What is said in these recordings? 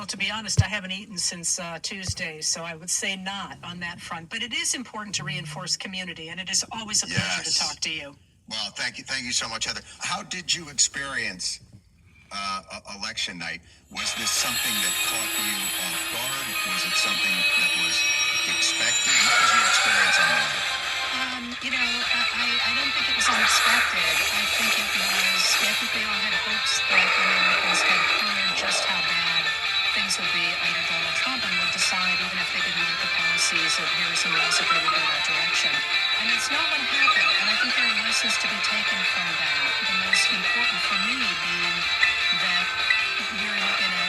Well, to be honest, I haven't eaten since Tuesday, so I would say not on that front. But it is important to reinforce community, and it is always a pleasure to talk to you. Well, thank you so much, Heather. How did you experience election night? Was this something that caught you off guard? Was it something that was expected? What was your experience on that? I don't think it was unexpected. I think it was, I think we all had hopes that Americans had heard just how bad things would be under Donald Trump and would decide, even if they didn't like the policies of Harris and Rosa, they would go that direction. And it's not what happened. And I think there are lessons to be taken from that. The most important for me being that we're in a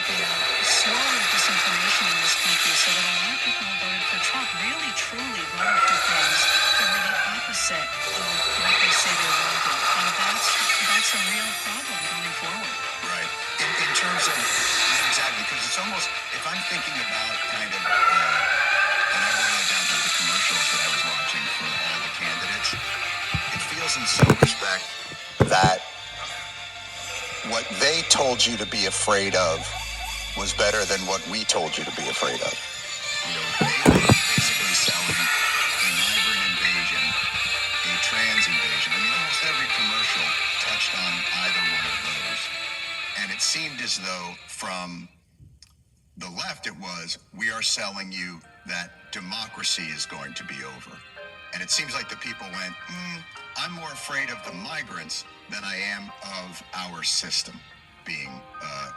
swirl of disinformation in this country, so that a lot of people who voted for Trump really, truly voted for things that were the opposite of what they say they wanted. And that's a real problem going forward. Right. In terms of, exactly, because it's almost, if I'm thinking about kind of, and I boil it down to the commercials that I was watching for all the candidates, it feels in some respect that what they told you to be afraid of was better than what we told you to be afraid of. They were basically selling a migrant invasion, a trans invasion. I mean, almost every commercial touched on either one of those. And it seemed as though from the left it was, we are selling you that democracy is going to be over. And it seems like the people went, I'm more afraid of the migrants than I am of our system being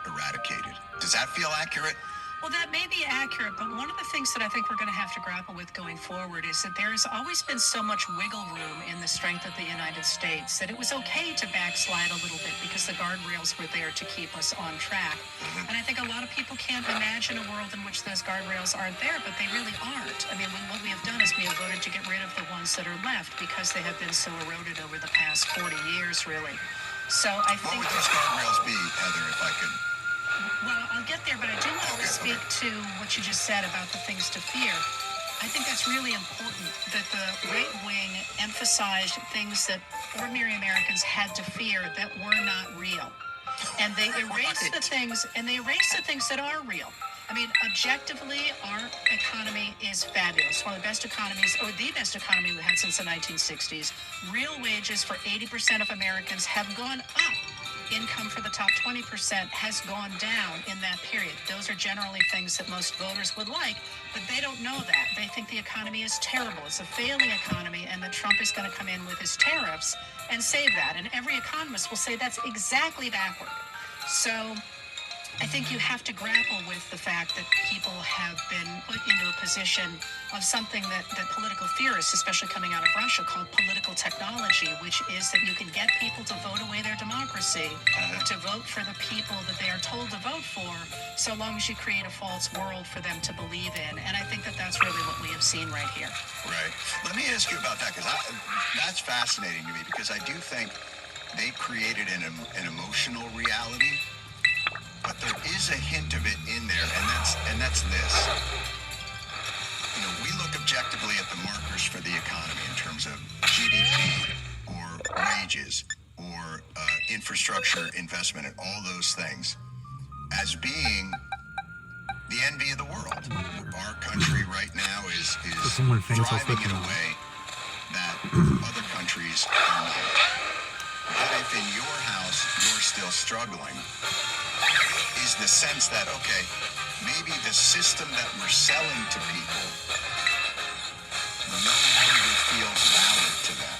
eradicated. Does that feel accurate? Well, that may be accurate, but one of the things that I think we're going to have to grapple with going forward is that there has always been so much wiggle room in the strength of the United States that it was okay to backslide a little bit because the guardrails were there to keep us on track. And I think a lot of people can't imagine a world in which those guardrails aren't there, but they really aren't. I mean, what we have done is we have voted to get rid of the ones that are left because they have been so eroded over the past 40 years, really. So I think... What would those guardrails be, Heather, if I could... Well, I'll get there, but I do want to speak to what you just said about the things to fear. I think that's really important, that the right wing emphasized things that ordinary Americans had to fear that were not real. And they erased the things, that are real. I mean, objectively, our economy is fabulous. One of the best economies, or the best economy we've had since the 1960s. Real wages for 80% of Americans have gone up. Income for the top 20% has gone down in that period. Those are generally things that most voters would like, but they don't know that. They think the economy is terrible. It's a failing economy, and that Trump is going to come in with his tariffs and save that. And every economist will say that's exactly backward. So I think you have to grapple with the fact that people have been put into a position of something that political theorists, especially coming out of Russia, call political technology, which is that you can get people to vote away their democracy, to vote for the people that they are told to vote for, so long as you create a false world for them to believe in. And I think that that's really what we have seen right here. Right. Let me ask you about that, because that's fascinating to me, because I do think they created an emotional reality. But there is a hint of it in there, and that's this. We look objectively at the markers for the economy in terms of GDP or wages or infrastructure investment and all those things as being the envy of the world. Our country right now is thriving in a way that other countries are not. But if in your house you're still struggling, is the sense that, okay, maybe the system that we're selling to people no longer feels valid to them.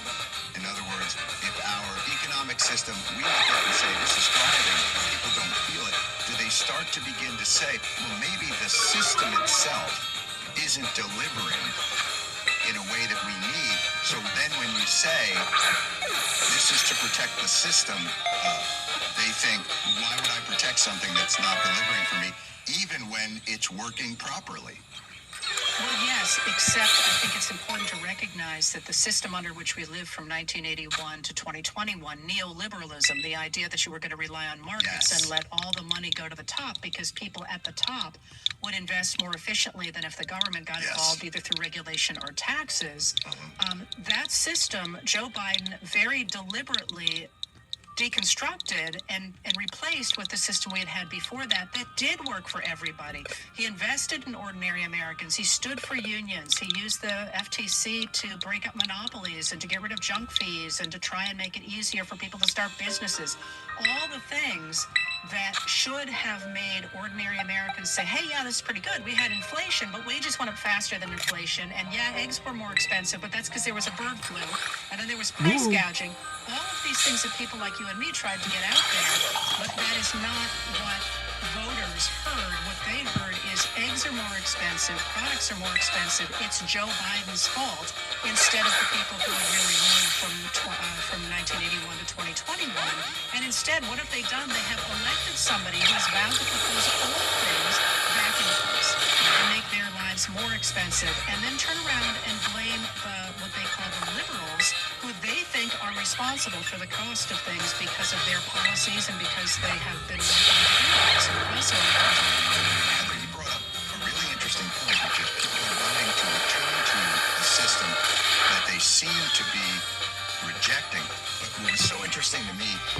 In other words, if our economic system, we look at and say, this is thriving, but people don't feel it, do they start to begin to say, well, maybe the system itself isn't delivering in a way that we need. So then when you say, this is to protect the system, they think, why would I protect something that's not delivering for me, even when it's working properly? Well, yes, except I think it's important to recognize that the system under which we lived from 1981 to 2021, neoliberalism, the idea that you were going to rely on markets and let all the money go to the top because people at the top would invest more efficiently than if the government got involved either through regulation or taxes. That system, Joe Biden very deliberately deconstructed and replaced with the system we had had before that did work for everybody. He invested in ordinary Americans. He stood for unions. He used the FTC to break up monopolies and to get rid of junk fees and to try and make it easier for people to start businesses. All the things that should have made ordinary Americans say, hey, yeah, this is pretty good. We had inflation, but wages went up faster than inflation. And yeah, eggs were more expensive, but that's because there was a bird flu. And then there was price gouging. All of these things that people like you and me tried to get out there, but that is not what voters heard. What they heard is eggs are more expensive, products are more expensive. It's Joe Biden's fault instead of the people who had really ruled from 1981 to 2021. And instead, what have they done? They have elected somebody who has vowed to put those old things back in place and make their lives more expensive, and then turn around and blame what they call the liberals, who they think are responsible for the cost of things because of their policies and because they have been working to do that. So also, Heather, you brought up a really interesting point, which is people are wanting to return to a system that they seem to be rejecting. But what was so interesting to me